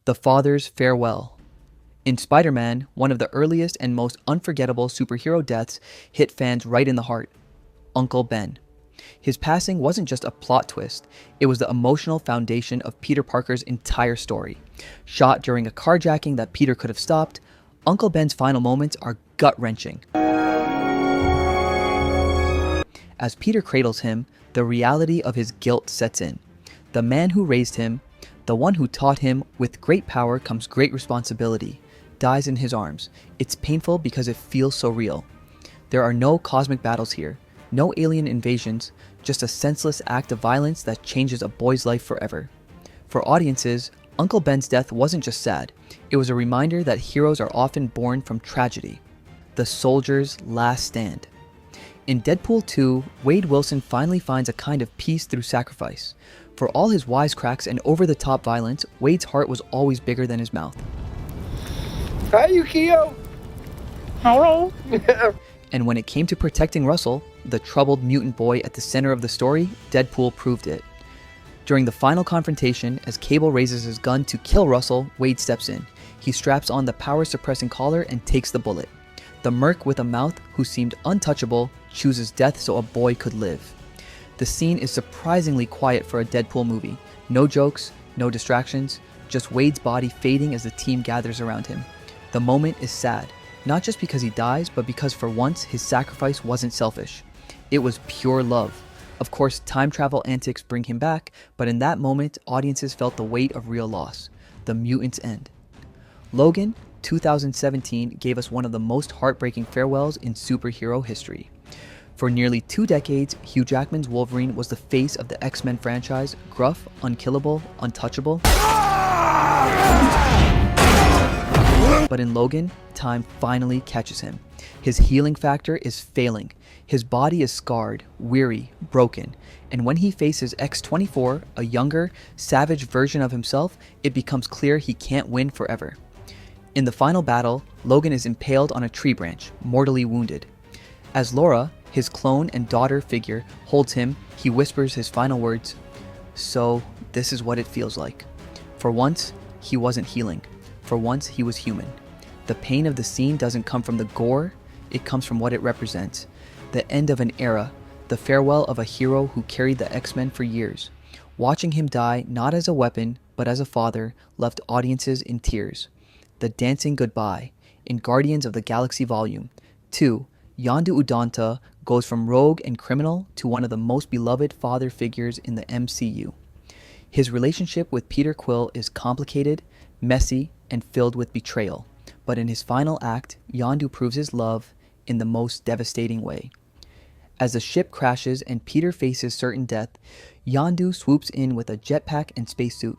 The Father's Farewell. In Spider-Man, one of the earliest and most unforgettable superhero deaths hit fans right in the heart. Uncle Ben. His passing wasn't just a plot twist, it was the emotional foundation of Peter Parker's entire story. Shot during a carjacking that Peter could have stopped, Uncle Ben's final moments are gut-wrenching. As Peter cradles him, the reality of his guilt sets in. The man who raised him, the one who taught him with great power comes great responsibility, dies in his arms. It's painful because it feels so real. There are no cosmic battles here, no alien invasions, just a senseless act of violence that changes a boy's life forever. For audiences, Uncle Ben's death wasn't just sad, it was a reminder that heroes are often born from tragedy. The soldier's last stand. In Deadpool 2, Wade Wilson finally finds a kind of peace through sacrifice. For all his wisecracks and over-the-top violence, Wade's heart was always bigger than his mouth. Hi, Yukio! Hello. And when it came to protecting Russell, the troubled mutant boy at the center of the story, Deadpool proved it. During the final confrontation, as Cable raises his gun to kill Russell, Wade steps in. He straps on the power-suppressing collar and takes the bullet. The merc with a mouth, who seemed untouchable, chooses death so a boy could live. The scene is surprisingly quiet for a Deadpool movie. No jokes, no distractions, just Wade's body fading as the team gathers around him. The moment is sad, not just because he dies, but because for once his sacrifice wasn't selfish. It was pure love. Of course, time travel antics bring him back, but in that moment, audiences felt the weight of real loss. The mutant's end. Logan, 2017, gave us one of the most heartbreaking farewells in superhero history. For nearly 2 decades, Hugh Jackman's Wolverine was the face of the X-Men franchise, gruff, unkillable, untouchable. But in Logan, time finally catches him. His healing factor is failing. His body is scarred, weary, broken. And when he faces X-24, a younger, savage version of himself, it becomes clear he can't win forever. In the final battle, Logan is impaled on a tree branch, mortally wounded. As Laura, his clone and daughter figure, holds him, he whispers his final words, "So, this is what it feels like." For once, he wasn't healing. For once, he was human. The pain of the scene doesn't come from the gore, it comes from what it represents. The end of an era, the farewell of a hero who carried the X-Men for years. Watching him die, not as a weapon, but as a father, left audiences in tears. The dancing goodbye. In Guardians of the Galaxy Volume 2, Yondu Udonta goes from rogue and criminal to one of the most beloved father figures in the MCU. His relationship with Peter Quill is complicated, messy, and filled with betrayal. But in his final act, Yondu proves his love in the most devastating way. As the ship crashes and Peter faces certain death, Yondu swoops in with a jetpack and spacesuit.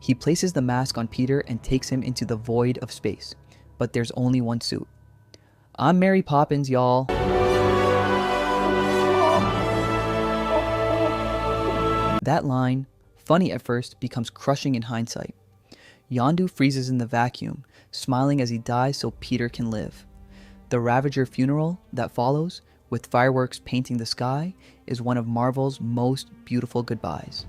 He places the mask on Peter and takes him into the void of space. But there's only one suit. "I'm Mary Poppins, y'all." That line, funny at first, becomes crushing in hindsight. Yondu freezes in the vacuum, smiling as he dies so Peter can live. The Ravager funeral that follows, with fireworks painting the sky, is one of Marvel's most beautiful goodbyes.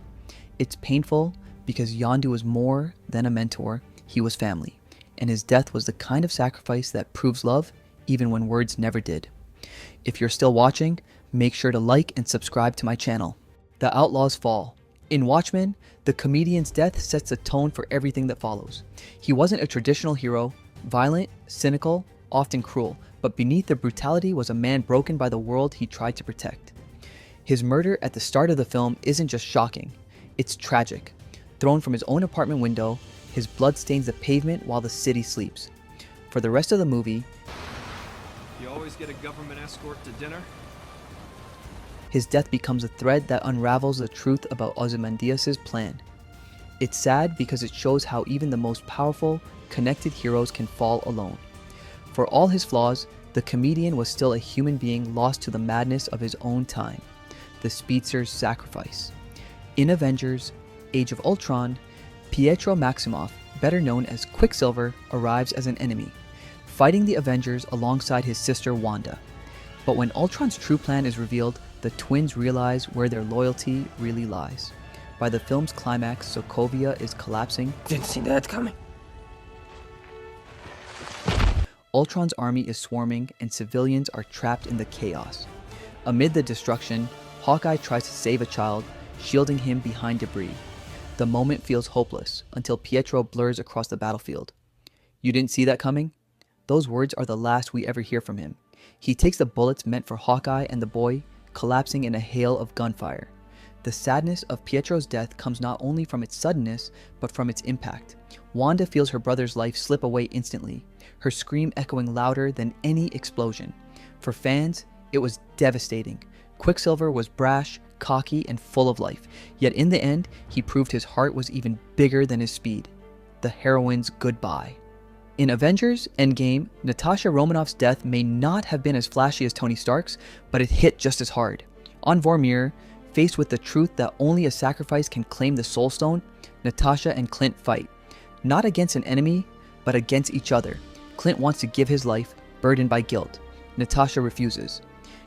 It's painful because Yondu was more than a mentor, he was family, and his death was the kind of sacrifice that proves love even when words never did. If you're still watching, make sure to like and subscribe to my channel. The Outlaws Fall. In Watchmen, the comedian's death sets the tone for everything that follows. He wasn't a traditional hero, violent, cynical, often cruel, but beneath the brutality was a man broken by the world he tried to protect. His murder at the start of the film isn't just shocking, it's tragic. Thrown from his own apartment window, his blood stains the pavement while the city sleeps. For the rest of the movie, you always get a government escort to dinner? His death becomes a thread that unravels the truth about Ozymandias' plan. It's sad because it shows how even the most powerful, connected heroes can fall alone. For all his flaws, the comedian was still a human being lost to the madness of his own time. The speedster's sacrifice. In Avengers, Age of Ultron, Pietro Maximoff, better known as Quicksilver, arrives as an enemy, fighting the Avengers alongside his sister Wanda. But when Ultron's true plan is revealed, the twins realize where their loyalty really lies. By the film's climax, Sokovia is collapsing. Didn't see that coming. Ultron's army is swarming and civilians are trapped in the chaos. Amid the destruction, Hawkeye tries to save a child, shielding him behind debris. The moment feels hopeless until Pietro blurs across the battlefield. "You didn't see that coming?" Those words are the last we ever hear from him. He takes the bullets meant for Hawkeye and the boy, collapsing in a hail of gunfire. The sadness of Pietro's death comes not only from its suddenness, but from its impact. Wanda feels her brother's life slip away instantly, her scream echoing louder than any explosion. For fans, it was devastating. Quicksilver was brash, cocky, and full of life, yet in the end, he proved his heart was even bigger than his speed. The heroine's goodbye. In Avengers Endgame, Natasha Romanoff's death may not have been as flashy as Tony Stark's, but it hit just as hard. On Vormir, faced with the truth that only a sacrifice can claim the Soul Stone, Natasha and Clint fight. Not against an enemy, but against each other. Clint wants to give his life, burdened by guilt. Natasha refuses.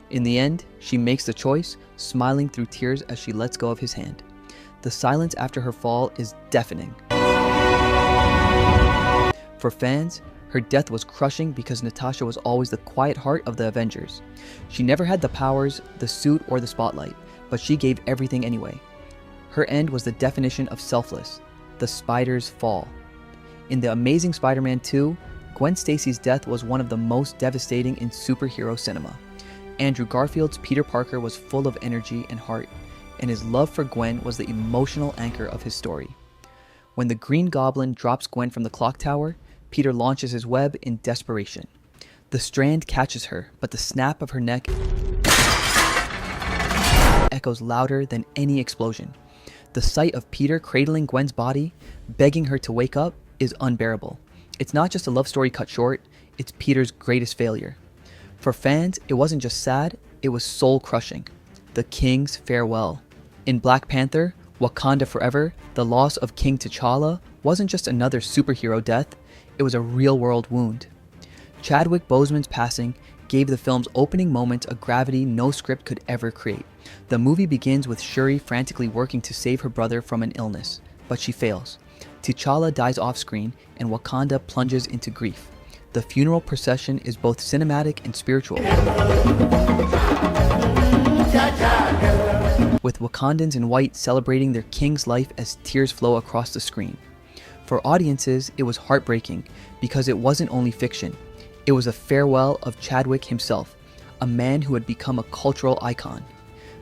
In the end, she makes the choice, smiling through tears as she lets go of his hand. The silence after her fall is deafening. For fans, her death was crushing because Natasha was always the quiet heart of the Avengers. She never had the powers, the suit, or the spotlight, but she gave everything anyway. Her end was the definition of selfless, the spider's fall. In The Amazing Spider-Man 2, Gwen Stacy's death was one of the most devastating in superhero cinema. Andrew Garfield's Peter Parker was full of energy and heart, and his love for Gwen was the emotional anchor of his story. When the Green Goblin drops Gwen from the clock tower, Peter launches his web in desperation. The strand catches her, but the snap of her neck echoes louder than any explosion. The sight of Peter cradling Gwen's body, begging her to wake up, is unbearable. It's not just a love story cut short, it's Peter's greatest failure. For fans, it wasn't just sad, it was soul-crushing. The King's farewell. In Black Panther, Wakanda Forever, the loss of King T'Challa wasn't just another superhero death, it was a real-world wound. Chadwick Boseman's passing gave the film's opening moments a gravity no script could ever create. The movie begins with Shuri frantically working to save her brother from an illness, but she fails. T'Challa dies off-screen, and Wakanda plunges into grief. The funeral procession is both cinematic and spiritual, with Wakandans in white celebrating their king's life as tears flow across the screen. For audiences, it was heartbreaking because it wasn't only fiction. It was a farewell of Chadwick himself, a man who had become a cultural icon.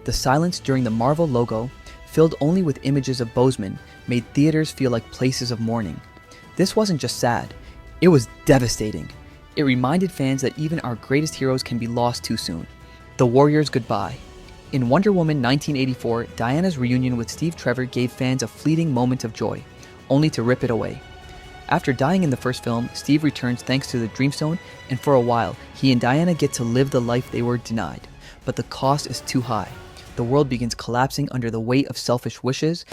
The silence during the Marvel logo, filled only with images of Boseman, made theaters feel like places of mourning. This wasn't just sad, it was devastating. It reminded fans that even our greatest heroes can be lost too soon. The Warrior's goodbye. In Wonder Woman 1984, Diana's reunion with Steve Trevor gave fans a fleeting moment of joy, only to rip it away. After dying in the first film, Steve returns thanks to the Dreamstone, and for a while, he and Diana get to live the life they were denied. But the cost is too high. The world begins collapsing under the weight of selfish wishes,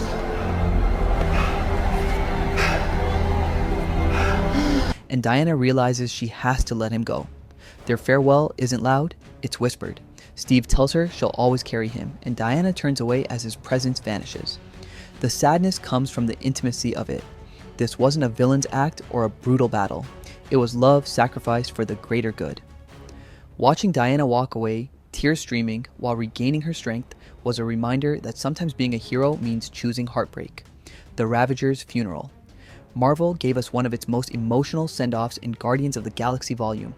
and Diana realizes she has to let him go. Their farewell isn't loud, it's whispered. Steve tells her she'll always carry him, and Diana turns away as his presence vanishes. The sadness comes from the intimacy of it. This wasn't a villain's act or a brutal battle. It was love sacrificed for the greater good. Watching Diana walk away, tears streaming, while regaining her strength, was a reminder that sometimes being a hero means choosing heartbreak. The Ravager's funeral. Marvel gave us one of its most emotional send-offs in Guardians of the Galaxy Volume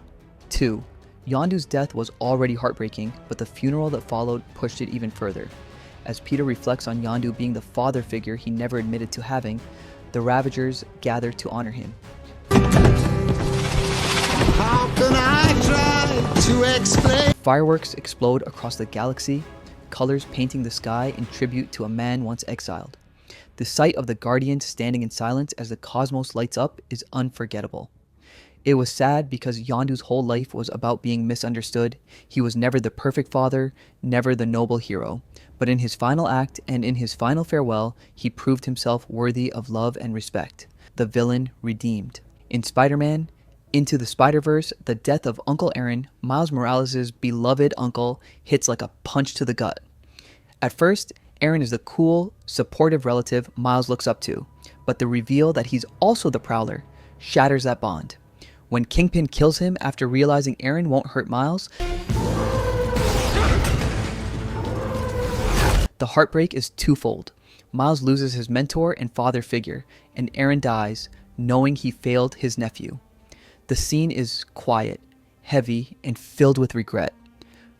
2. Yondu's death was already heartbreaking, but the funeral that followed pushed it even further. As Peter reflects on Yondu being the father figure he never admitted to having, the Ravagers gather to honor him. How can I try to explain? Fireworks explode across the galaxy, colors painting the sky in tribute to a man once exiled. The sight of the Guardians standing in silence as the cosmos lights up is unforgettable. It was sad because Yondu's whole life was about being misunderstood. He was never the perfect father, never the noble hero. But in his final act and in his final farewell, he proved himself worthy of love and respect. The villain redeemed. In Spider-Man, Into the Spider-Verse, the death of Uncle Aaron, Miles Morales' beloved uncle, hits like a punch to the gut. At first, Aaron is the cool, supportive relative Miles looks up to, but the reveal that he's also the Prowler shatters that bond. When Kingpin kills him after realizing Aaron won't hurt Miles, the heartbreak is twofold. Miles loses his mentor and father figure, and Aaron dies, knowing he failed his nephew. The scene is quiet, heavy, and filled with regret.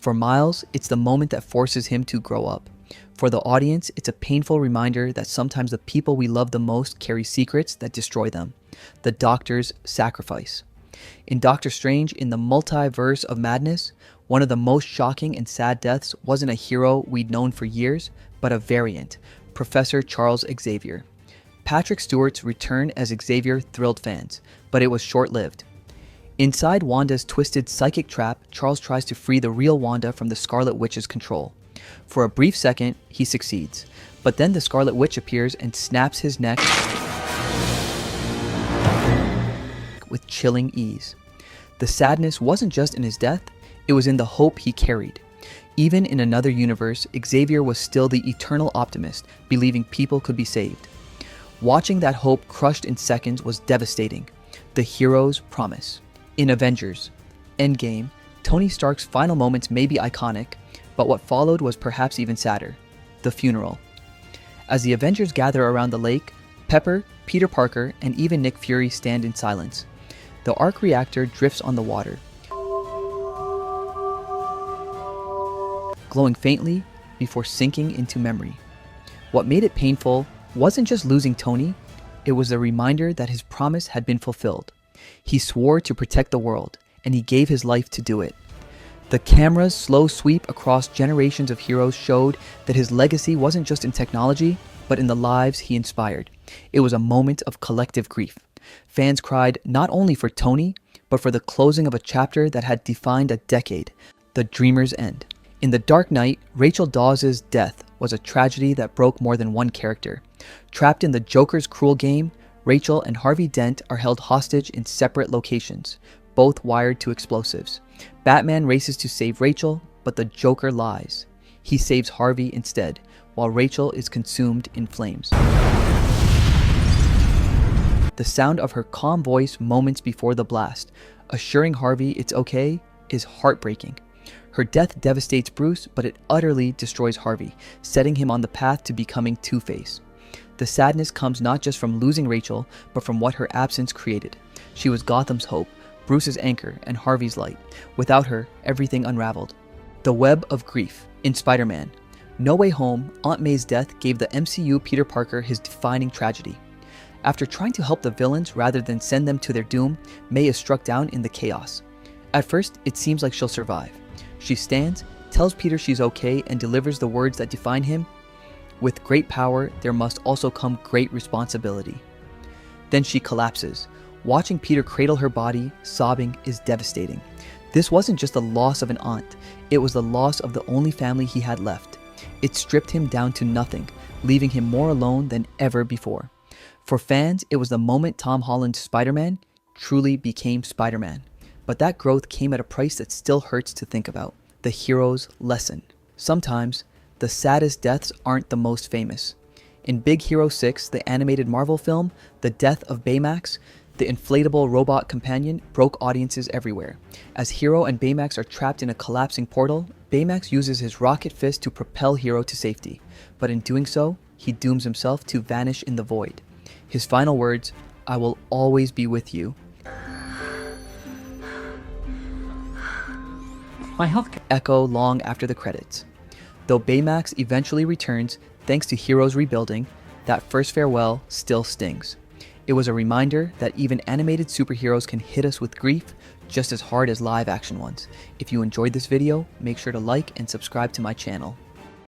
For Miles, it's the moment that forces him to grow up. For the audience, it's a painful reminder that sometimes the people we love the most carry secrets that destroy them. The Doctor's sacrifice. In Doctor Strange in the Multiverse of Madness, one of the most shocking and sad deaths wasn't a hero we'd known for years, but a variant, Professor Charles Xavier. Patrick Stewart's return as Xavier thrilled fans, but it was short-lived. Inside Wanda's twisted psychic trap, Charles tries to free the real Wanda from the Scarlet Witch's control. For a brief second, he succeeds, but then the Scarlet Witch appears and snaps his neck with chilling ease. The sadness wasn't just in his death, it was in the hope he carried. Even in another universe, Xavier was still the eternal optimist, believing people could be saved. Watching that hope crushed in seconds was devastating. The hero's promise. In Avengers Endgame, Tony Stark's final moments may be iconic, but what followed was perhaps even sadder. The funeral. As the Avengers gather around the lake, Pepper, Peter Parker, and even Nick Fury stand in silence. The arc reactor drifts on the water, glowing faintly before sinking into memory. What made it painful wasn't just losing Tony, it was a reminder that his promise had been fulfilled. He swore to protect the world, and he gave his life to do it. The camera's slow sweep across generations of heroes showed that his legacy wasn't just in technology, but in the lives he inspired. It was a moment of collective grief. Fans cried not only for Tony, but for the closing of a chapter that had defined a decade, the dreamer's end. In The Dark Knight, Rachel Dawes' death was a tragedy that broke more than one character. Trapped in the Joker's cruel game, Rachel and Harvey Dent are held hostage in separate locations, both wired to explosives. Batman races to save Rachel, but the Joker lies. He saves Harvey instead, while Rachel is consumed in flames. The sound of her calm voice moments before the blast, assuring Harvey it's okay, is heartbreaking. Her death devastates Bruce, but it utterly destroys Harvey, setting him on the path to becoming Two-Face. The sadness comes not just from losing Rachel, but from what her absence created. She was Gotham's hope, Bruce's anchor, and Harvey's light. Without her, everything unraveled. The web of grief. In Spider-Man No Way Home, Aunt May's death gave the MCU Peter Parker his defining tragedy. After trying to help the villains rather than send them to their doom, May is struck down in the chaos. At first, it seems like she'll survive. She stands, tells Peter she's okay, and delivers the words that define him. With great power, there must also come great responsibility. Then she collapses. Watching Peter cradle her body, sobbing, is devastating. This wasn't just the loss of an aunt, it was the loss of the only family he had left. It stripped him down to nothing, leaving him more alone than ever before. For fans, it was the moment Tom Holland's Spider-Man truly became Spider-Man. But that growth came at a price that still hurts to think about. The hero's lesson. Sometimes, the saddest deaths aren't the most famous. In Big Hero 6, the animated Marvel film, the death of Baymax, the inflatable robot companion, broke audiences everywhere. As Hero and Baymax are trapped in a collapsing portal, Baymax uses his rocket fist to propel Hero to safety. But in doing so, he dooms himself to vanish in the void. His final words, "I will always be with you," My health echo long after the credits. Though Baymax eventually returns, thanks to Hero's rebuilding, that first farewell still stings. It was a reminder that even animated superheroes can hit us with grief just as hard as live action ones. If you enjoyed this video, make sure to like and subscribe to my channel.